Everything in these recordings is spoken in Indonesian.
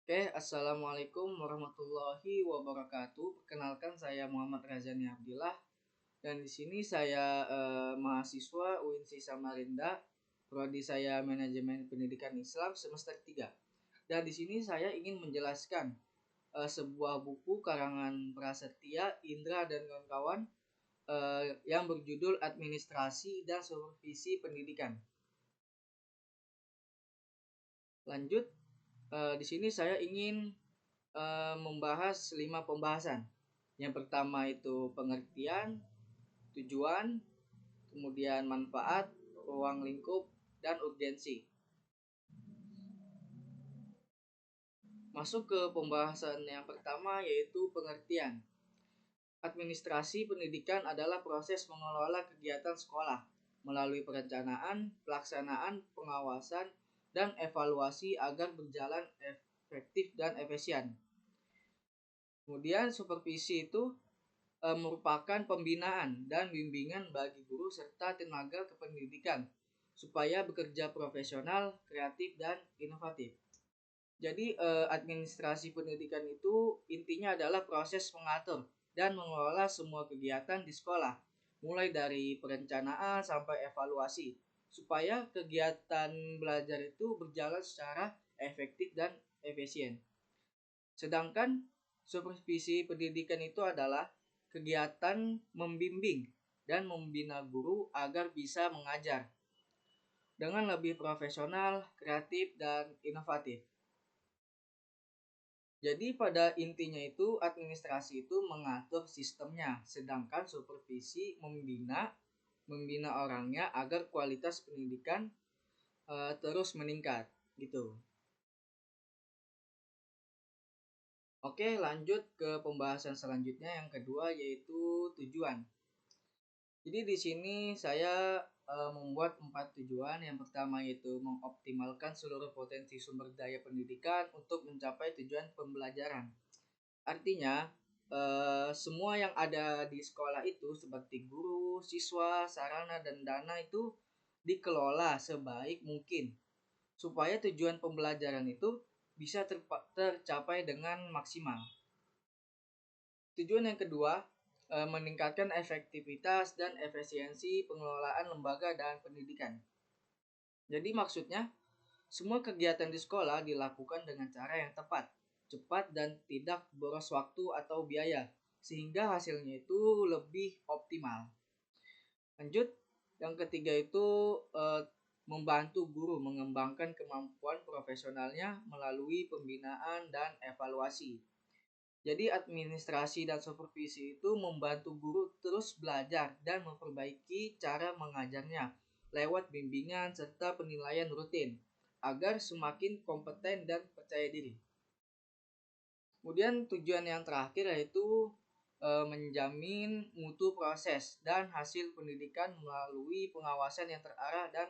Oke, Assalamualaikum warahmatullahi wabarakatuh. Perkenalkan saya Muhammad Razani Abdillah dan di sini saya mahasiswa UINSI Samarinda. Prodi saya Manajemen Pendidikan Islam semester 3. Dan di sini saya ingin menjelaskan sebuah buku karangan Prasetya, Indra dan kawan-kawan yang berjudul Administrasi dan Supervisi Pendidikan. Lanjut, di sini saya ingin membahas 5 pembahasan. Yang pertama itu pengertian, tujuan, kemudian manfaat, ruang lingkup, dan urgensi. Masuk ke pembahasan yang pertama yaitu pengertian. Administrasi pendidikan adalah proses mengelola kegiatan sekolah melalui perencanaan, pelaksanaan, pengawasan, dan evaluasi agar berjalan efektif dan efisien. Kemudian supervisi itu merupakan pembinaan dan bimbingan bagi guru serta tenaga kependidikan supaya bekerja profesional, kreatif, dan inovatif. Jadi administrasi pendidikan itu intinya adalah proses mengatur dan mengelola semua kegiatan di sekolah, mulai dari perencanaan sampai evaluasi, supaya kegiatan belajar itu berjalan secara efektif dan efisien. Sedangkan supervisi pendidikan itu adalah kegiatan membimbing dan membina guru agar bisa mengajar dengan lebih profesional, kreatif, dan inovatif. Jadi pada intinya itu administrasi itu mengatur sistemnya, sedangkan supervisi membina orangnya agar kualitas pendidikan terus meningkat gitu. Oke, lanjut ke pembahasan selanjutnya yang kedua yaitu tujuan. Jadi di sini saya membuat 4 tujuan. Yang pertama yaitu mengoptimalkan seluruh potensi sumber daya pendidikan untuk mencapai tujuan pembelajaran. Artinya semua yang ada di sekolah itu seperti guru, siswa, sarana dan dana itu dikelola sebaik mungkin supaya tujuan pembelajaran itu bisa tercapai dengan maksimal. Tujuan yang kedua, meningkatkan efektivitas dan efisiensi pengelolaan lembaga dan pendidikan. Jadi maksudnya, semua kegiatan di sekolah dilakukan dengan cara yang tepat, cepat, dan tidak boros waktu atau biaya, sehingga hasilnya itu lebih optimal. Lanjut, yang ketiga itu membantu guru mengembangkan kemampuan profesionalnya melalui pembinaan dan evaluasi. Jadi administrasi dan supervisi itu membantu guru terus belajar dan memperbaiki cara mengajarnya lewat bimbingan serta penilaian rutin agar semakin kompeten dan percaya diri. Kemudian tujuan yang terakhir yaitu menjamin mutu proses dan hasil pendidikan melalui pengawasan yang terarah dan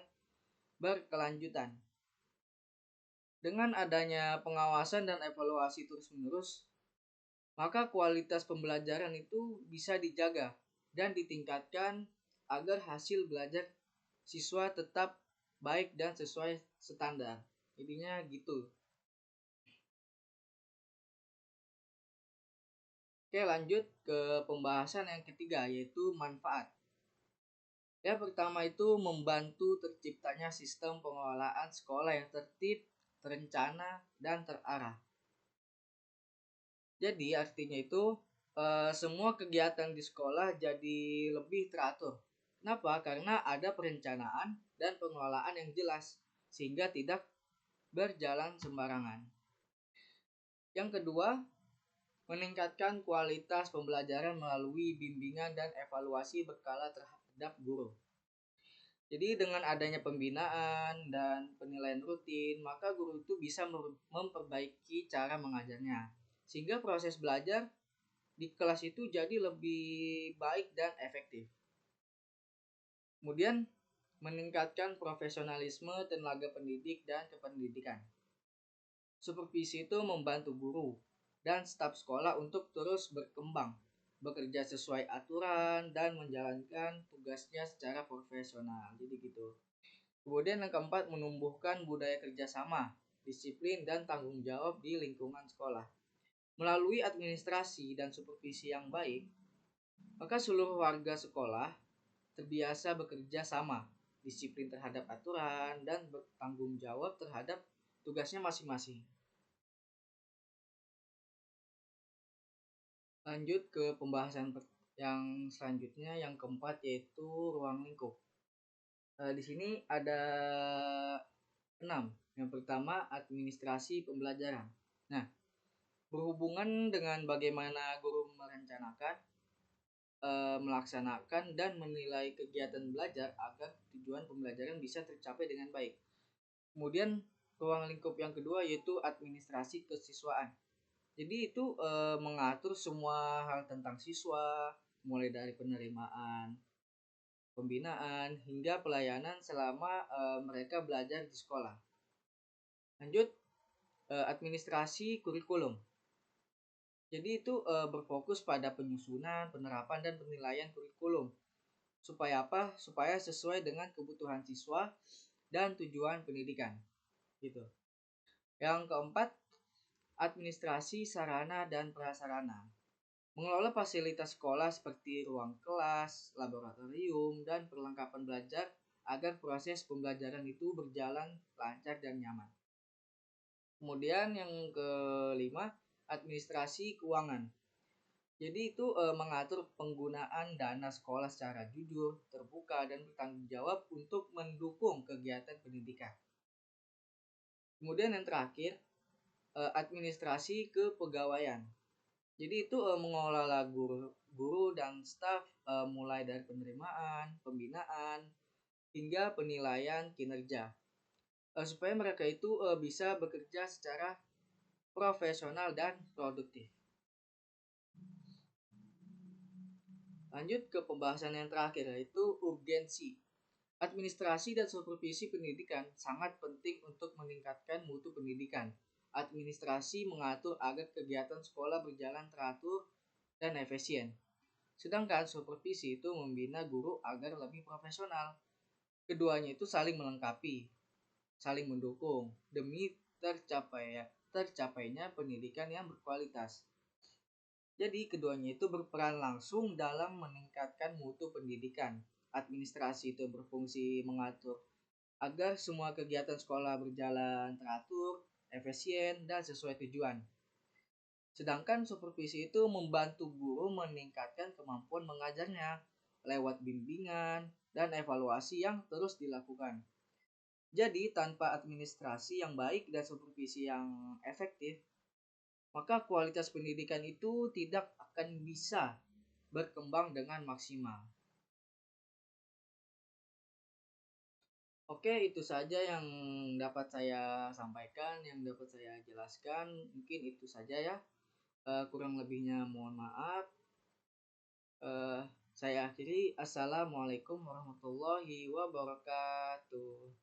berkelanjutan. Dengan adanya pengawasan dan evaluasi terus-menerus, maka kualitas pembelajaran itu bisa dijaga dan ditingkatkan agar hasil belajar siswa tetap baik dan sesuai standar. Intinya gitu. Oke, lanjut ke pembahasan yang ketiga yaitu manfaat. Yang pertama itu membantu terciptanya sistem pengelolaan sekolah yang tertib, terencana, dan terarah. Jadi artinya itu semua kegiatan di sekolah jadi lebih teratur. Kenapa? Karena ada perencanaan dan pengelolaan yang jelas sehingga tidak berjalan sembarangan. Yang kedua, meningkatkan kualitas pembelajaran melalui bimbingan dan evaluasi berkala terhadap guru. Jadi dengan adanya pembinaan dan penilaian rutin, maka guru itu bisa memperbaiki cara mengajarnya. Sehingga proses belajar di kelas itu jadi lebih baik dan efektif. Kemudian meningkatkan profesionalisme tenaga pendidik dan kependidikan. Supervisi itu membantu guru dan staf sekolah untuk terus berkembang, bekerja sesuai aturan dan menjalankan tugasnya secara profesional. Jadi gitu. Kemudian yang keempat menumbuhkan budaya kerjasama. disiplin, dan tanggung jawab di lingkungan sekolah. Melalui administrasi dan supervisi yang baik, maka seluruh warga sekolah terbiasa bekerja sama, disiplin terhadap aturan, dan bertanggung jawab terhadap tugasnya masing-masing. Lanjut ke pembahasan yang selanjutnya, yang keempat, yaitu ruang lingkup. Di sini ada 6. Yang pertama, administrasi pembelajaran. Nah, berhubungan dengan bagaimana guru merencanakan, melaksanakan, dan menilai kegiatan belajar agar tujuan pembelajaran bisa tercapai dengan baik. Kemudian ruang lingkup yang kedua yaitu administrasi kesiswaan. Jadi itu mengatur semua hal tentang siswa, mulai dari penerimaan, pembinaan, hingga pelayanan selama mereka belajar di sekolah. Lanjut, administrasi kurikulum. Jadi itu berfokus pada penyusunan, penerapan, dan penilaian kurikulum. Supaya apa? Supaya sesuai dengan kebutuhan siswa dan tujuan pendidikan. Gitu. Yang keempat, administrasi sarana dan prasarana. Mengelola fasilitas sekolah seperti ruang kelas, laboratorium, dan perlengkapan belajar agar proses pembelajaran itu berjalan lancar dan nyaman. Kemudian yang kelima, administrasi keuangan. Jadi itu mengatur penggunaan dana sekolah secara jujur, terbuka, dan bertanggung jawab untuk mendukung kegiatan pendidikan. Kemudian yang terakhir, administrasi kepegawaian. Jadi itu mengelola guru dan staf mulai dari penerimaan, pembinaan, hingga penilaian kinerja. Supaya mereka itu bisa bekerja secara profesional dan produktif. Lanjut ke pembahasan yang terakhir, yaitu urgensi. Administrasi dan supervisi pendidikan sangat penting untuk meningkatkan mutu pendidikan. Administrasi mengatur agar kegiatan sekolah berjalan teratur dan efisien. Sedangkan supervisi itu membina guru agar lebih profesional. Keduanya itu saling melengkapi, saling mendukung demi tercapainya pendidikan yang berkualitas. Jadi keduanya itu berperan langsung dalam meningkatkan mutu pendidikan. Administrasi itu berfungsi mengatur agar semua kegiatan sekolah berjalan teratur, efisien, dan sesuai tujuan. Sedangkan supervisi itu membantu guru meningkatkan kemampuan mengajarnya lewat bimbingan dan evaluasi yang terus dilakukan. Jadi tanpa administrasi yang baik dan supervisi yang efektif, maka kualitas pendidikan itu tidak akan bisa berkembang dengan maksimal. Oke, itu saja yang dapat saya sampaikan, yang dapat saya jelaskan. Mungkin itu saja ya. Kurang lebihnya mohon maaf. Saya akhiri. Assalamualaikum warahmatullahi wabarakatuh.